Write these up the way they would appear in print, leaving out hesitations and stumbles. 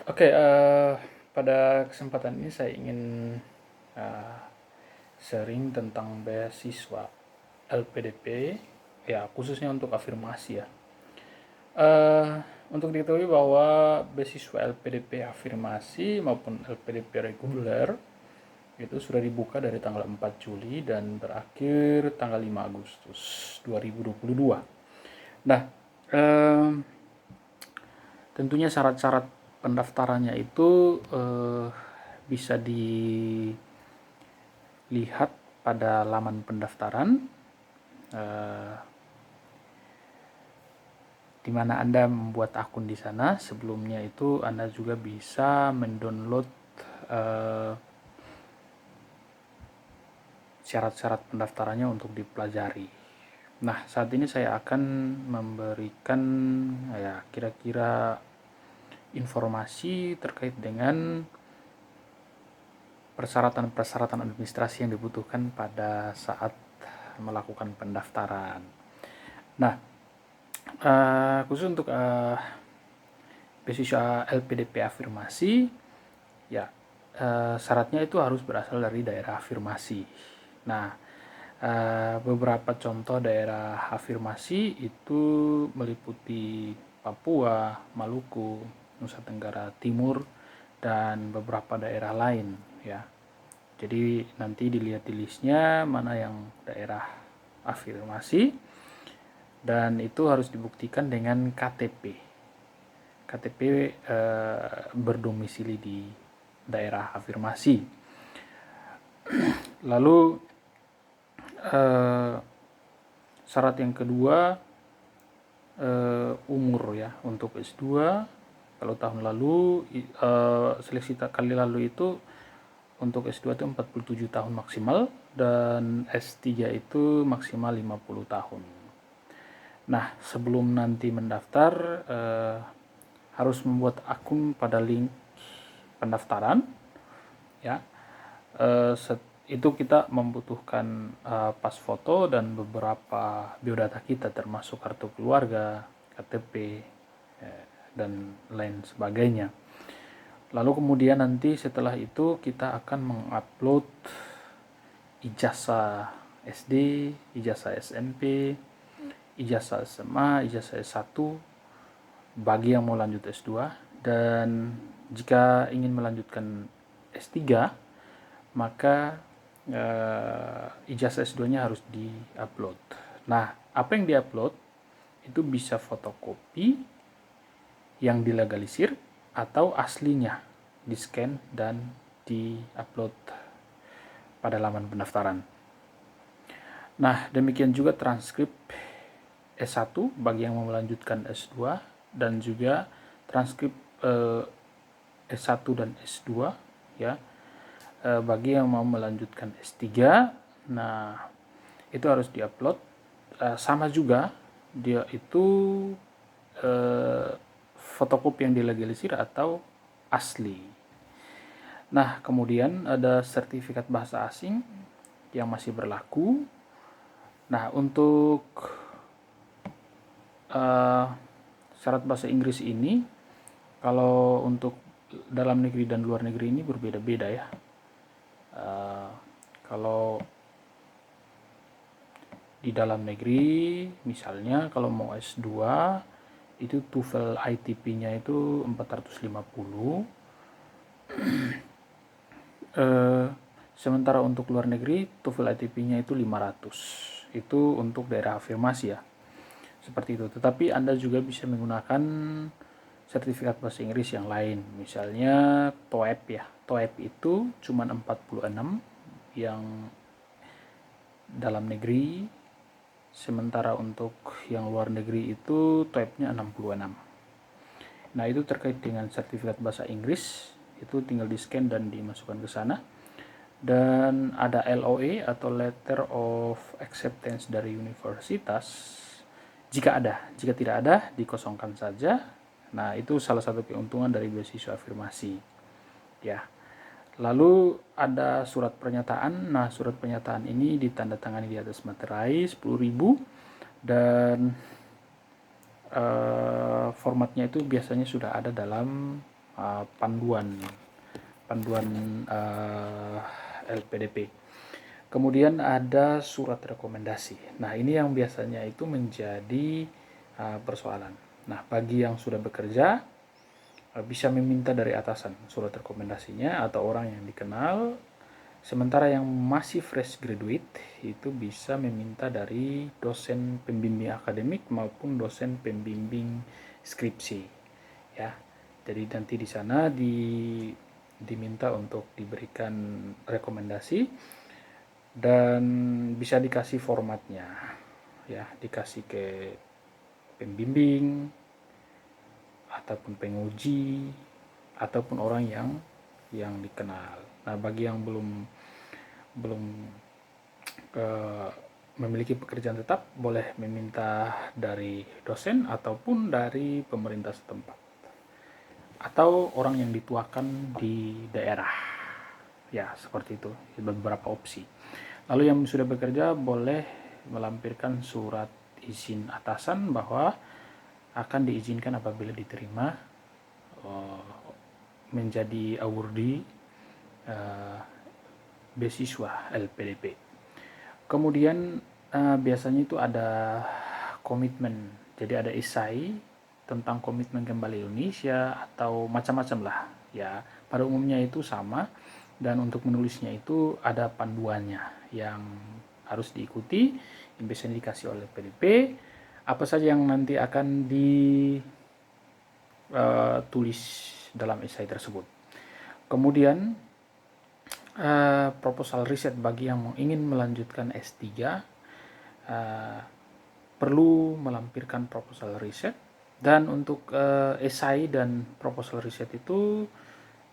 Oke, pada kesempatan ini saya ingin eh, sharing tentang beasiswa LPDP, ya khususnya untuk afirmasi ya. Eh, untuk diketahui bahwa beasiswa LPDP afirmasi maupun LPDP reguler itu sudah dibuka dari tanggal 4 Juli dan berakhir tanggal 5 Agustus 2022. Nah, eh, tentunya syarat-syarat pendaftarannya itu bisa dilihat pada laman pendaftaran, eh, di mana Anda membuat akun di sana. Sebelumnya itu Anda juga bisa mendownload eh, syarat-syarat pendaftarannya untuk dipelajari. Nah, saat ini saya akan memberikan ya kira-kira informasi terkait dengan persyaratan-persyaratan administrasi yang dibutuhkan pada saat melakukan pendaftaran. Nah, khusus untuk beasiswa LPDP afirmasi, ya syaratnya itu harus berasal dari daerah afirmasi. Nah, beberapa contoh daerah afirmasi itu meliputi Papua, Maluku, Nusa Tenggara Timur, dan beberapa daerah lain ya. Jadi nanti dilihat di listnya mana yang daerah afirmasi, dan itu harus dibuktikan dengan KTP. KTP berdomisili di daerah afirmasi. Lalu eh, syarat yang kedua, umur ya untuk S2. Kalau tahun lalu seleksi kali lalu itu untuk S2 itu 47 tahun maksimal dan S3 itu maksimal 50 tahun. Nah, sebelum nanti mendaftar harus membuat akun pada link pendaftaran ya. Itu kita membutuhkan pas foto dan beberapa biodata kita termasuk kartu keluarga, KTP, dan lain sebagainya. Lalu kemudian nanti setelah itu kita akan mengupload ijazah SD, ijazah SMP, ijazah SMA, ijazah S1 bagi yang mau lanjut S2, dan jika ingin melanjutkan S3 maka ijazah S2-nya harus di-upload. Nah, apa yang di-upload itu bisa fotokopi yang dilegalisir atau aslinya di-scan dan di-upload pada laman pendaftaran. Nah, demikian juga transkrip S1 bagi yang mau melanjutkan S2 dan juga transkrip S1 dan S2 ya bagi yang mau melanjutkan S3. Nah, itu harus diupload. Sama juga dia itu fotokopi yang dilegalisir atau asli. Nah, kemudian ada sertifikat bahasa asing yang masih berlaku. Nah, untuk syarat bahasa Inggris ini, kalau untuk dalam negeri dan luar negeri ini berbeda-beda ya. Kalau di dalam negeri, misalnya kalau mau S2 itu TOEFL ITP-nya itu 450. Sementara untuk luar negeri TOEFL ITP-nya itu 500. Itu untuk daerah afirmasi ya. Seperti itu. Tetapi Anda juga bisa menggunakan sertifikat bahasa Inggris yang lain. Misalnya TOEP ya. TOEP itu cuma 46 yang dalam negeri, sementara untuk yang luar negeri itu TOEP-nya 66. Nah, itu terkait dengan sertifikat bahasa Inggris, itu tinggal di-scan dan dimasukkan ke sana. Dan ada LOA atau Letter of Acceptance dari universitas. Jika ada, jika tidak ada, dikosongkan saja. Nah, itu salah satu keuntungan dari beasiswa afirmasi. Ya. Lalu ada surat pernyataan. Nah, surat pernyataan ini ditandatangani di atas materai 10.000 dan formatnya itu biasanya sudah ada dalam panduan LPDP. Kemudian ada surat rekomendasi. Nah, ini yang biasanya itu menjadi persoalan. Nah, bagi yang sudah bekerja bisa meminta dari atasan surat rekomendasinya atau orang yang dikenal. Sementara yang masih fresh graduate itu bisa meminta dari dosen pembimbing akademik maupun dosen pembimbing skripsi, ya. Jadi nanti di sana diminta untuk diberikan rekomendasi dan bisa dikasih formatnya, ya, dikasih ke pembimbing ataupun penguji ataupun orang yang dikenal. Nah, bagi yang belum memiliki pekerjaan tetap, boleh meminta dari dosen ataupun dari pemerintah setempat atau orang yang dituakan di daerah, ya, seperti itu, beberapa opsi. Lalu yang sudah bekerja boleh melampirkan surat izin atasan bahwa akan diizinkan apabila diterima menjadi awardee beasiswa LPDP. Kemudian biasanya itu ada komitmen, jadi ada esai tentang komitmen kembali Indonesia atau macam-macam lah, ya. Pada umumnya itu sama, dan untuk menulisnya itu ada panduannya yang harus diikuti, yang biasanya dikasih oleh PDP, apa saja yang nanti akan ditulis dalam esai tersebut. Kemudian proposal riset bagi yang ingin melanjutkan S3 perlu melampirkan proposal riset, dan untuk esai dan proposal riset itu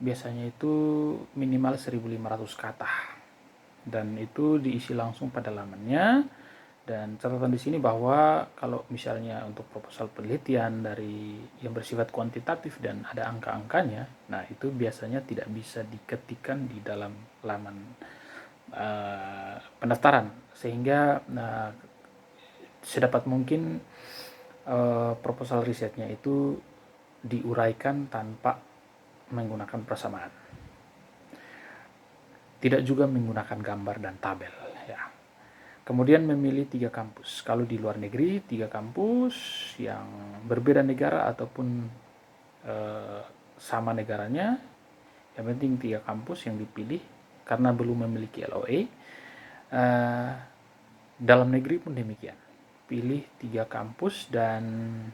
biasanya itu minimal 1.500 kata dan itu diisi langsung pada lamannya. Dan catatan di sini bahwa kalau misalnya untuk proposal penelitian dari yang bersifat kuantitatif dan ada angka-angkanya, nah itu biasanya tidak bisa diketikkan di dalam laman pendaftaran, sehingga sedapat mungkin proposal risetnya itu diuraikan tanpa menggunakan persamaan, tidak juga menggunakan gambar dan tabel, ya. Kemudian memilih 3 kampus. Kalau di luar negeri 3 kampus yang berbeda negara ataupun sama negaranya, yang penting 3 kampus yang dipilih karena belum memiliki LOA. Dalam negeri pun demikian. Pilih 3 kampus dan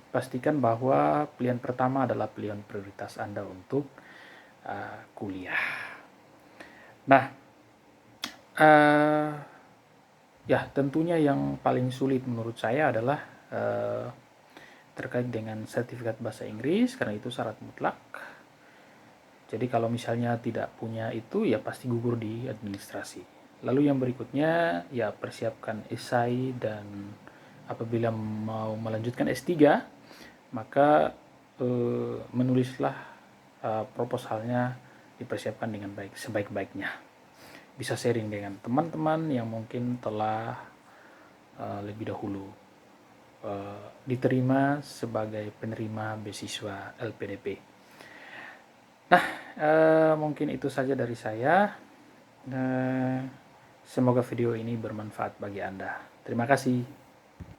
pastikan bahwa pilihan pertama adalah pilihan prioritas Anda untuk kuliah. Nah, ya, tentunya yang paling sulit menurut saya adalah terkait dengan sertifikat bahasa Inggris, karena itu syarat mutlak. Jadi kalau misalnya tidak punya itu, ya pasti gugur di administrasi. Lalu yang berikutnya, ya persiapkan esai, dan apabila mau melanjutkan S3, maka menulislah proposalnya, dipersiapkan dengan baik, sebaik-baiknya. Bisa sharing dengan teman-teman yang mungkin telah lebih dahulu diterima sebagai penerima beasiswa LPDP. Nah, mungkin itu saja dari saya. Semoga video ini bermanfaat bagi Anda. Terima kasih.